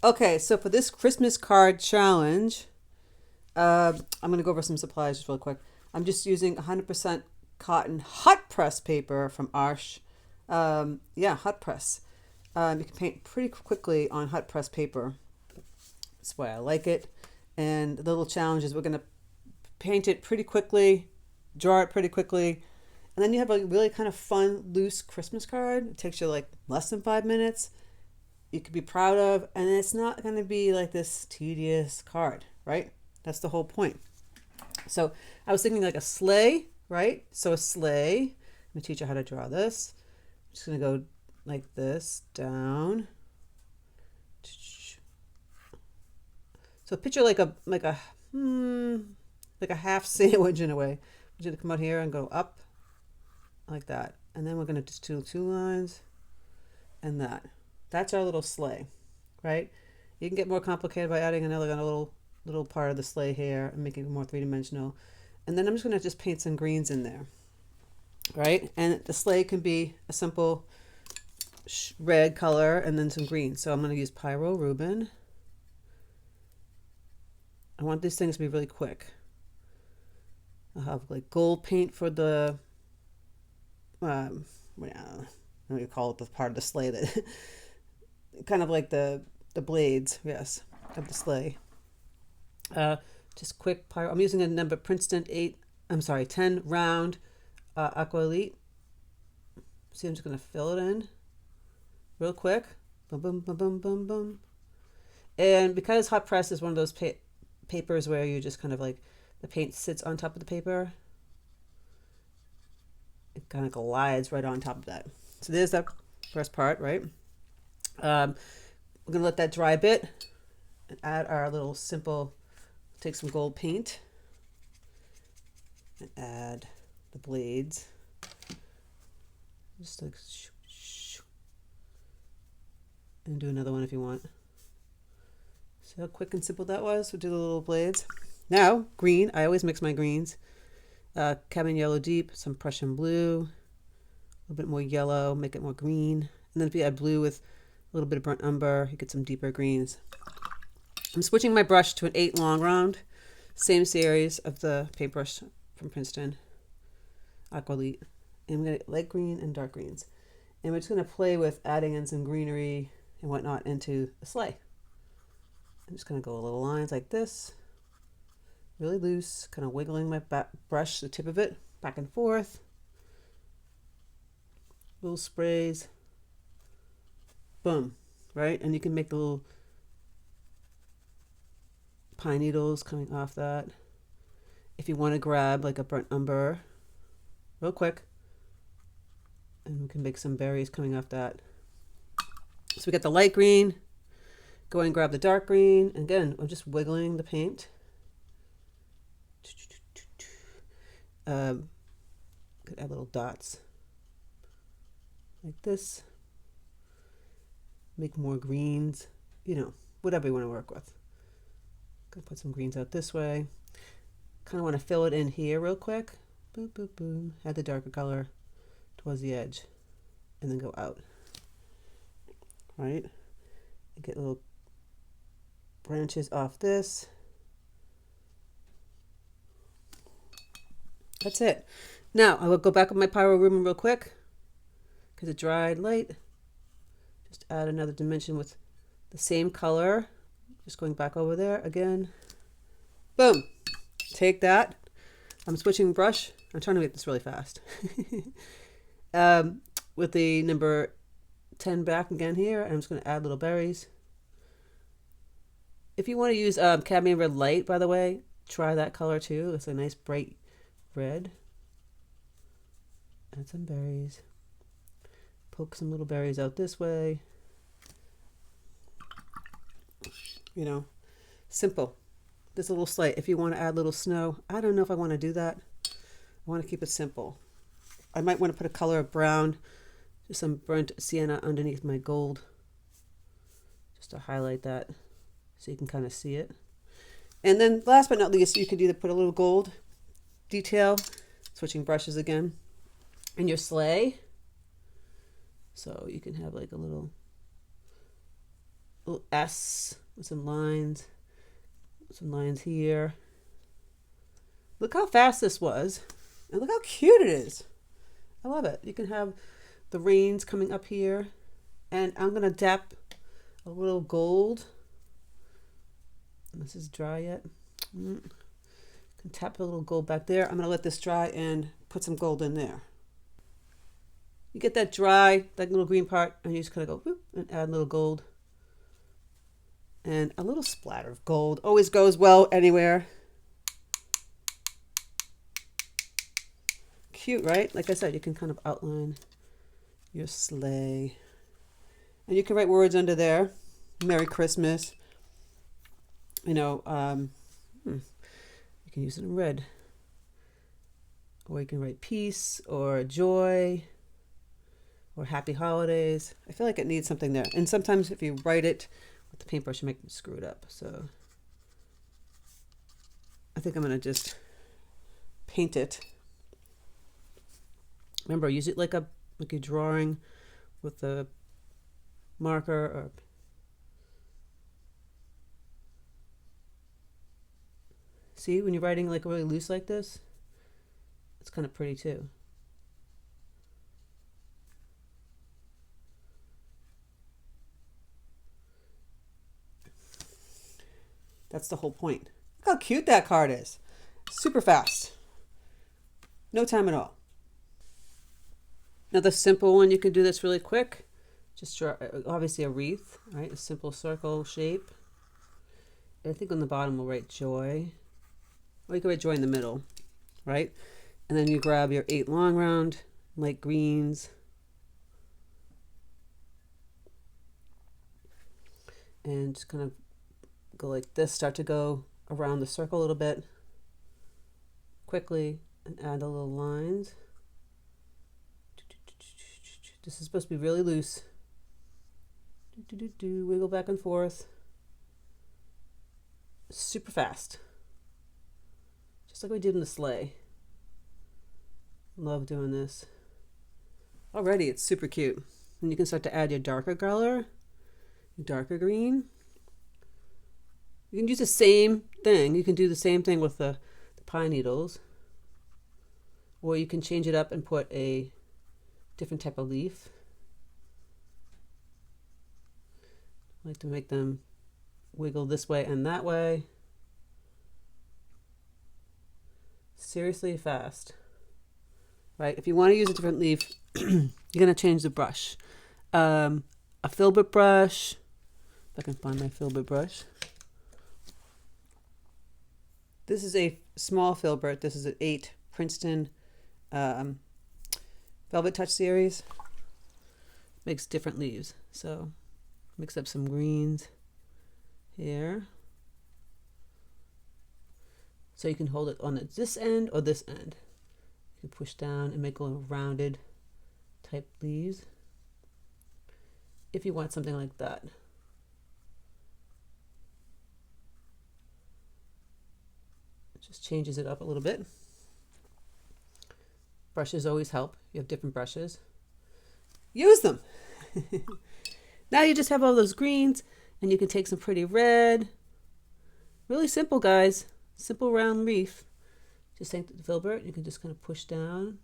Okay, so for this Christmas card challenge, I'm going to go over some supplies just real quick. I'm just using 100% cotton hot press paper from Arsh. Yeah, hot press. You can paint pretty quickly on hot press paper. That's why I like it. And the little challenge is we're going to paint it pretty quickly, draw it pretty quickly, and then you have a really kind of fun, loose Christmas card. It takes you like less than 5 minutes. You could be proud of, and it's not going to be like this tedious card, right? That's the whole point. So I was thinking like a sleigh, right? So a sleigh. Let me teach you how to draw this. I'm just going to go like this down. So picture like a half sandwich in a way. We're going to come out here and go up like that, and then we're going to just do two lines and that. That's our little sleigh, right? You can get more complicated by adding another little part of the sleigh here and making it more three-dimensional. And then I'm just going to just paint some greens in there, right? And the sleigh can be a simple red color and then some green. So I'm going to use pyrol Rubin. I want these things to be really quick. I'll have like gold paint for the what do you call it, the part of the sleigh that kind of like the blades, yes, of the sleigh. Just quick pyro. I'm using a number Princeton 10 round aqua elite. See, I'm just gonna fill it in real quick. Boom, boom, boom, boom, boom, boom. And because hot press is one of those papers where you just kind of like the paint sits on top of the paper, it kind of glides right on top of that. So there's that first part, right? We're gonna let that dry a bit and add our little simple, take some gold paint and add the blades. Just like, and do another one if you want. See how quick and simple that was? We'll do the little blades. Now, green, I always mix my greens. Cadmium yellow deep, some Prussian blue, a little bit more yellow, make it more green. And then if you add blue with a little bit of burnt umber, you get some deeper greens. I'm switching my brush to an 8 long round, same series of the paintbrush from Princeton, Aqualite. And I'm going to light green and dark greens. And we're just going to play with adding in some greenery and whatnot into the sleigh. I'm just going to go little lines like this, really loose, kind of wiggling my brush, the tip of it, back and forth. Little sprays. Boom, right? And you can make the little pine needles coming off that. If you want to grab like a burnt umber, real quick, and we can make some berries coming off that. So we got the light green. Go and grab the dark green. And again, I'm just wiggling the paint. Could add little dots like this. Make more greens, whatever you want to work with. Gonna put some greens out this way. Kind of want to fill it in here real quick. Boom, boom, boom. Add the darker color towards the edge and then go out. Right? And get little branches off this. That's it. Now I will go back with my pyrol Rubin real quick because it dried light. Just add another dimension with the same color. Just going back over there again. Boom. Take that. I'm switching brush. I'm trying to make this really fast. With the number 10 back again here. I'm just going to add little berries. If you want to use cadmium red light, by the way, try that color too. It's a nice bright red. Add some berries. Poke some little berries out this way. Simple. This little sleigh. If you want to add little snow, I don't know if I want to do that. I want to keep it simple. I might want to put a color of brown, just some burnt sienna underneath my gold, just to highlight that so you can kind of see it. And then last but not least, you could either put a little gold detail, switching brushes again, in your sleigh. So you can have like a little little S with some lines here. Look how fast this was, and look how cute it is. I love it. You can have the reins coming up here, and I'm gonna dap a little gold. This is dry yet. Can tap a little gold back there. I'm gonna let this dry and put some gold in there. You get that dry, that little green part, and you just kind of go whoop, and add a little gold. And a little splatter of gold always goes well anywhere. Cute, right? Like I said, you can kind of outline your sleigh. And you can write words under there. Merry Christmas. You know, you can use it in red. Or you can write peace or joy or happy holidays. I feel like it needs something there. And sometimes if you write it with the paintbrush, you make it screw it up. So I think I'm going to just paint it. Remember, use it like a drawing with a marker or see, when you're writing like really loose like this, it's kind of pretty too. That's the whole point. Look how cute that card is. Super fast. No time at all. Another simple one, you can do this really quick. Just draw, obviously a wreath, right? A simple circle shape. I think on the bottom we'll write joy. Or you can write joy in the middle, right? And then you grab your 8 long round, light greens. And just kind of go like this, start to go around the circle a little bit quickly and add the little lines. This is supposed to be really loose. Wiggle back and forth. Super fast. Just like we did in the sleigh. Love doing this. Already it's super cute. And you can start to add your darker color, darker green. You can use the same thing. You can do the same thing with the pine needles. Or you can change it up and put a different type of leaf. I like to make them wiggle this way and that way. Seriously fast. Right? If you want to use a different leaf, you're going to change the brush. A filbert brush. If I can find my filbert brush. This is a small filbert. This is an 8 Princeton Velvet Touch series. Makes different leaves. So mix up some greens here. So you can hold it on this end or this end. You can push down and make little rounded type leaves if you want something like that. It just changes it up a little bit. Brushes always help. You have different brushes. Use them. Now you just have all those greens and you can take some pretty red. Really simple, guys. Simple round wreath. Just take the filbert. You can just kind of push down.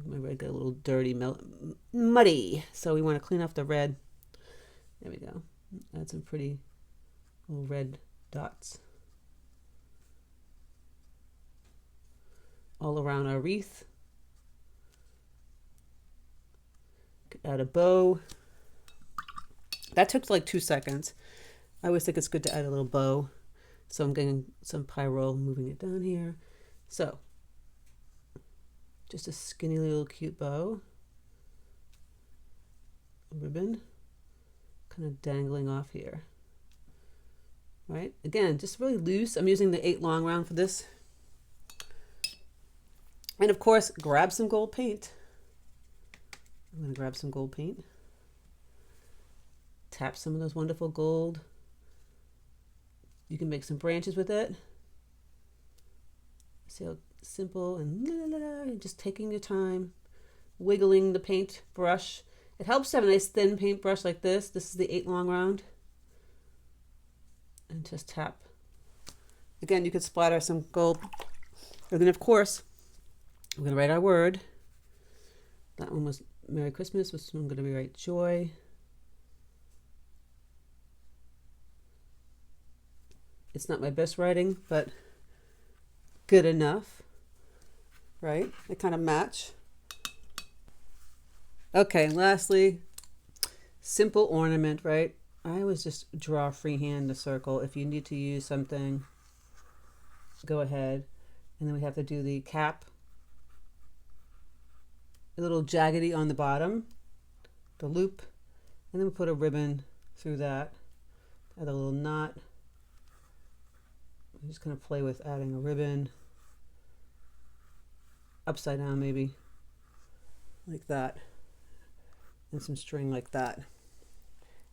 My red got a little dirty, muddy. So we want to clean off the red. There we go. Add some pretty little red dots all around our wreath. Add a bow. That took like 2 seconds. I always think it's good to add a little bow. So I'm getting some pyrol, moving it down here. So just a skinny little cute bow. Ribbon kind of dangling off here. Right? Again, just really loose. I'm using the 8 long round for this. And of course, grab some gold paint. I'm going to grab some gold paint. Tap some of those wonderful gold. You can make some branches with it. See how simple and just taking your time, wiggling the paint brush. It helps to have a nice thin paintbrush like this. This is the 8 long round. And just tap. Again, you could splatter some gold. And then, of course, we're going to write our word. That one was Merry Christmas. This one I'm going to rewrite joy. It's not my best writing, but good enough, right? They kind of match. Okay, lastly, simple ornament, right? I always just draw freehand a circle. If you need to use something, go ahead. And then we have to do the cap. A little jaggedy on the bottom, the loop, and then we put a ribbon through that. Add a little knot. I'm just going to play with adding a ribbon. Upside down maybe. Like that. And some string like that. And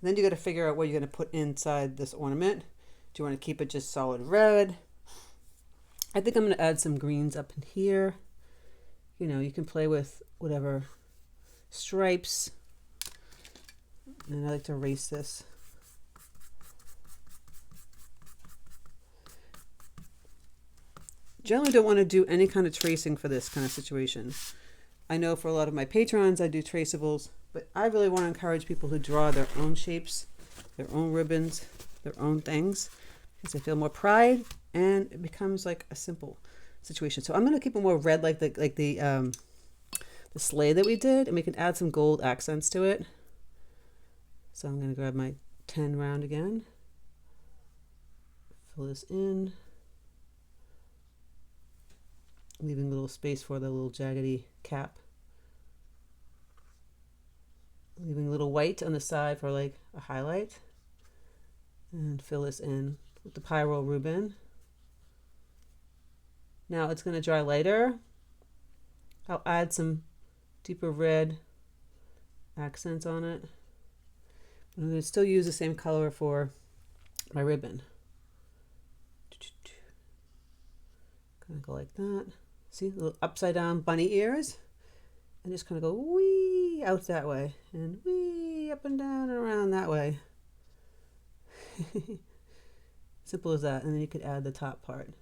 then you got to figure out what you're going to put inside this ornament. Do you want to keep it just solid red? I think I'm going to add some greens up in here. You know, you can play with whatever stripes. And I like to erase this. Generally don't want to do any kind of tracing for this kind of situation. I know for a lot of my patrons I do traceables, but I really want to encourage people who draw their own shapes, their own ribbons, their own things, because they feel more pride and it becomes like a simple situation. So I'm going to keep it more red like the sleigh that we did, and we can add some gold accents to it. So I'm going to grab my 10 round again, fill this in, leaving a little space for the little jaggedy cap. Leaving a little white on the side for like a highlight. And fill this in with the pyrol Rubin. Now it's going to dry later. I'll add some deeper red accents on it. I'm going to still use the same color for my ribbon. Kind of go like that. See, little upside down bunny ears. And just kind of go wee out that way. And wee up and down and around that way. Simple as that. And then you could add the top part.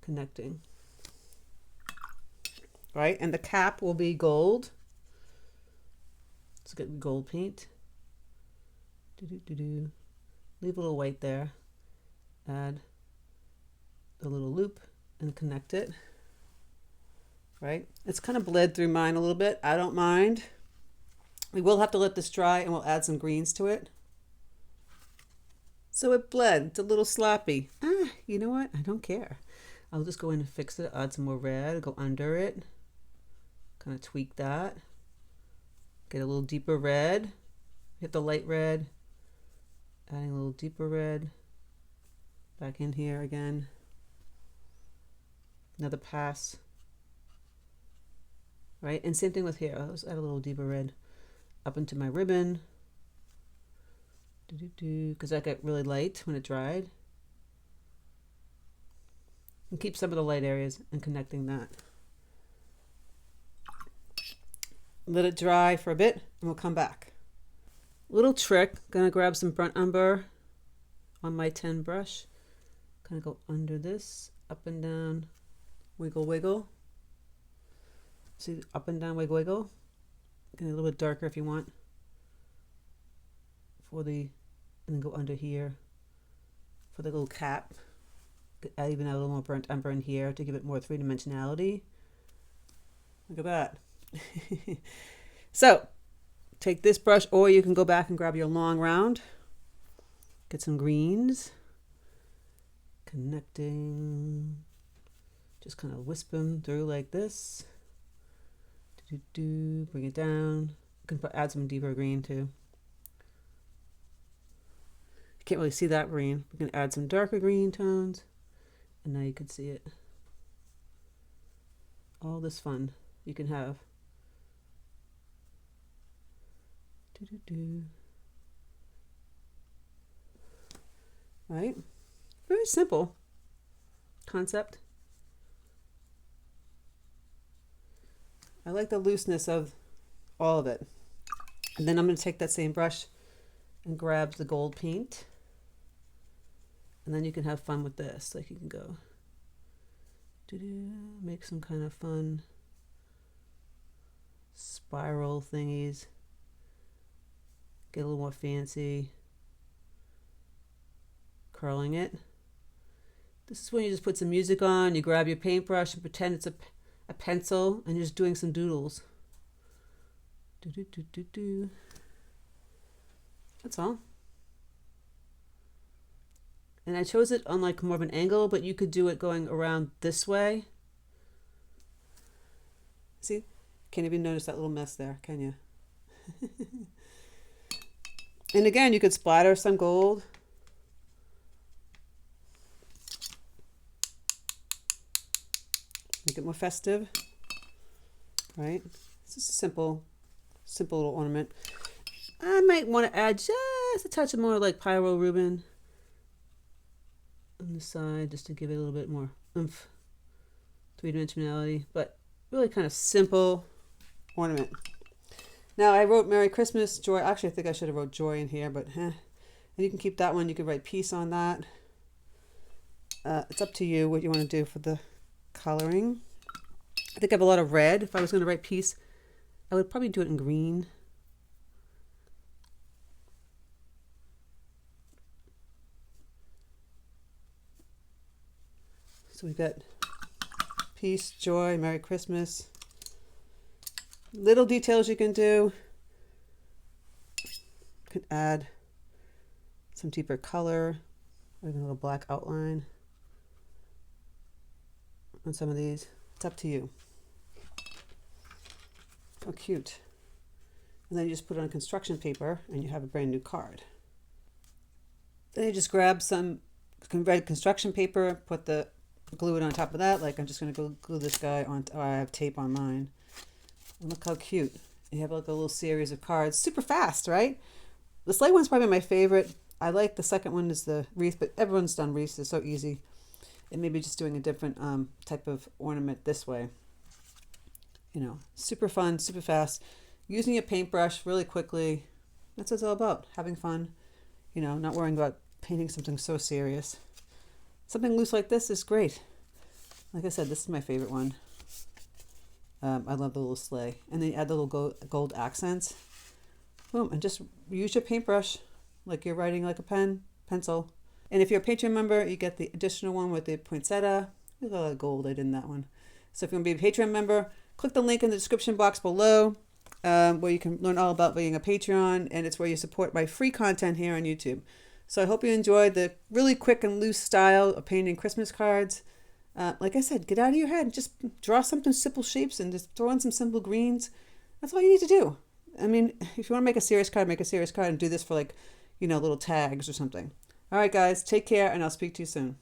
Connecting. Right? And the cap will be gold. Let's get gold paint. Leave a little white there. Add a little loop and connect it. Right? It's kind of bled through mine a little bit. I don't mind. We will have to let this dry and we'll add some greens to it. So it bled. It's a little sloppy. You know what? I don't care. I'll just go in and fix it. Add some more red. Go under it. Kind of tweak that. Get a little deeper red. Hit the light red. Adding a little deeper red. Back in here again. Another pass. Right? And same thing with here. I'll just add a little deeper red up into my ribbon. Because that got really light when it dried. And keep some of the light areas and connecting that. Let it dry for a bit and we'll come back. Little trick, gonna grab some burnt umber on my 10 brush. Kind of go under this, up and down, wiggle, wiggle. See, up and down, wiggle, wiggle. Get a little bit darker if you want. And then go under here for the little cap. I even add a little more burnt umber in here to give it more three-dimensionality. Look at that. So, take this brush, or you can go back and grab your long round. Get some greens. Connecting. Just kind of wisp them through like this. Bring it down. You can add some deeper green too. You can't really see that green. We can add some darker green tones. And now you can see it. All this fun you can have. Right? Very simple concept. I like the looseness of all of it. And then I'm going to take that same brush and grab the gold paint. And then you can have fun with this. Like you can go, make some kind of fun spiral thingies. Get a little more fancy. Curling it. This is when you just put some music on, you grab your paintbrush and pretend it's a pencil and you're just doing some doodles. That's all. And I chose it on like more of an angle, but you could do it going around this way. See? Can't even notice that little mess there, can you? And again, you could splatter some gold. Make it more festive, right? It's just a simple little ornament. I might want to add just a touch of more like pyrol Rubin on the side, just to give it a little bit more oomph, three-dimensionality, but really kind of simple ornament. Now I wrote Merry Christmas, Joy. Actually, I think I should have wrote Joy in here, but and you can keep that one. You can write peace on that. It's up to you what you want to do for the coloring. I think I have a lot of red. If I was going to write peace, I would probably do it in green. So we've got peace, joy, Merry Christmas. Little details you can do. You could add some deeper color, or even a little black outline on some of these. It's up to you. How cute. And then you just put it on construction paper and you have a brand new card. Then you just grab some red construction paper, glue it on top of that. Like I'm just going to go glue this guy on. Oh, I have tape on mine. And look how cute. You have like a little series of cards. Super fast, right? The sleigh one's probably my favorite. I like the second one is the wreath, but everyone's done wreaths. It's so easy. And maybe just doing a different type of ornament this way. You know, super fun, super fast. Using your paintbrush really quickly. That's what it's all about. Having fun. You know, not worrying about painting something so serious. Something loose like this is great. Like I said, this is my favorite one. I love the little sleigh. And then you add the little gold accents. Boom, and just use your paintbrush like you're writing like a pencil. And if you're a Patreon member, you get the additional one with the poinsettia. Look at all that gold I did in that one. So if you want to be a Patreon member, click the link in the description box below where you can learn all about being a Patreon, and it's where you support my free content here on YouTube. So I hope you enjoyed the really quick and loose style of painting Christmas cards. Like I said, get out of your head and just draw something simple shapes and just throw in some simple greens. That's all you need to do. I mean, if you want to make a serious card, make a serious card and do this for like, you know, little tags or something. All right, guys, take care, and I'll speak to you soon.